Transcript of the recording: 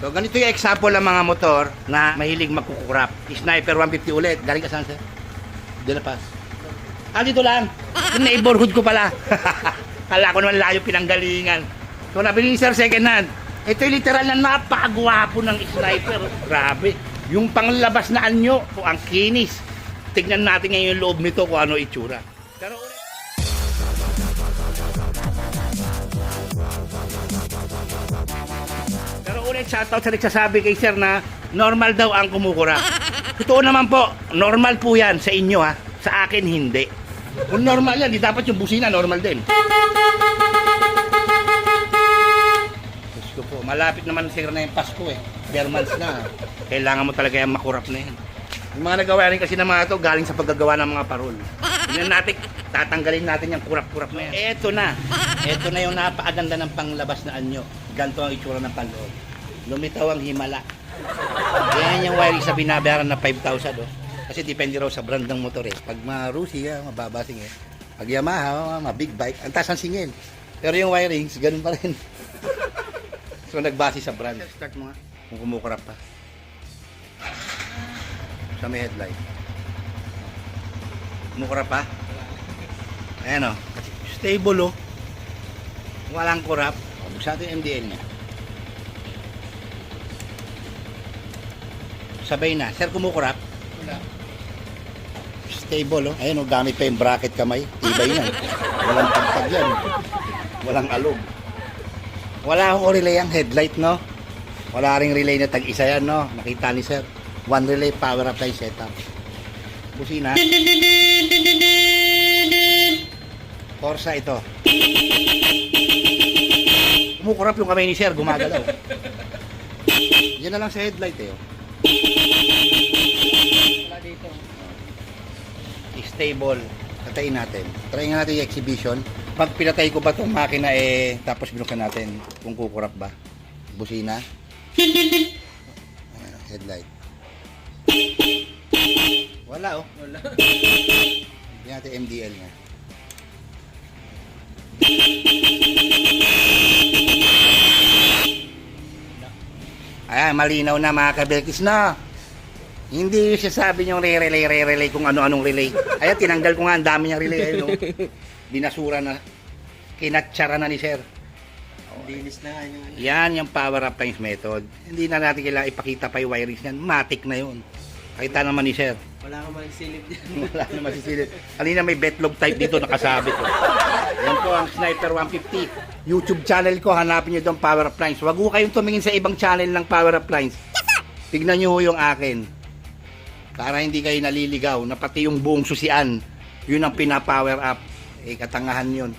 So ganito yung example ng mga motor na mahilig magkukurap. Sniper 150 ulit. Galing ka saan, sir? De La Paz. Dito lang. Yung neighborhood ko pala. Kala ko naman layo pinanggalingan. So nabili ni sir second hand. Ito yung literal na napakagwapo ng sniper. Grabe. Yung panglabas na anyo, kung ang kinis. Tignan natin ngayon yung loob nito kung ano itsura. Pero ulit shoutout sa nagsasabi kay sir na normal daw ang kumukura. Totoo naman po, normal po yan sa inyo ha. Sa akin hindi. Kung normal yan, di dapat yung busina normal din. Diyos ko po, malapit naman sir na yung Pasko eh. Bare months na. Kailangan mo talaga yung makurap na yan. Yung mga nagawa rin kasi ng mga ito galing sa paggagawa ng mga parol. Tingnan natin, tatanggalin natin yung kurap-kurap na yan. Eto na. Eto na yung napakaganda ng panglabas na anyo. Ganito ang itsura ng panloob. Lumitaw ang himala. Yan yung wiring sa binabayaran na 5,000 oh. Kasi depende raw sa brand ng motor eh. Pag ma-Rusi, mababa singil. Pag Yamaha, ma-big bike, ang taas ang singil. Pero yung wirings, ganun pa rin. So nagbase sa brand. Start mo nga kung kumukurap pa. Sa may headlight. Kumukurap pa? Ayan oh. Stable oh. Walang kurap. Buksan natin yung MDL niya. Sabay na. Sir, kumukurap? Wala. Stable, oh. Ayun, oh, gamit pa yung bracket kamay. Tibay na. Walang pagpag yan. Walang alog. Wala akong relay ang headlight, no? Wala ring relay na tag-isa yan, no? Nakita ni sir. One relay, power up line setup. Busina. Corsa ito. Kumukurap yung kamay ni sir, gumagalaw. Yan na lang sa headlight, eh. Oh. Wala dito. Stable. Patayin natin. Try nga natin yung exhibition. Pag pinatay ko ba itong makina tapos binuksan natin kung kukurap ba. Busina. Headlight. Wala oh. Wala. Yan natin MDL nga. Ayan, malinaw na mga kabelkis na. Hindi siya sabi niyong re-relay kung ano-anong relay. Ayan, tinanggal ko nga, ang dami niyang relay. Ayun, no? Binasura na. Kinatsara na ni sir. Linis na nga. Yan yung power up lines method. Hindi na natin kailangan ipakita pa yung wirings niyan. Matic na yun. Kita naman ni sir. Wala kang magsilip dyan. Wala na masisilip. Kanina may betlog type dito nakasabit. Oh. Yan po ang Sniper 150. YouTube channel ko, hanapin nyo doon power up lines. Huwag ko kayong tumingin sa ibang channel ng power up lines. Tignan nyo yung akin. Para hindi kayo naliligaw na pati yung buong susian, yun ang pina-power up. Katangahan yun.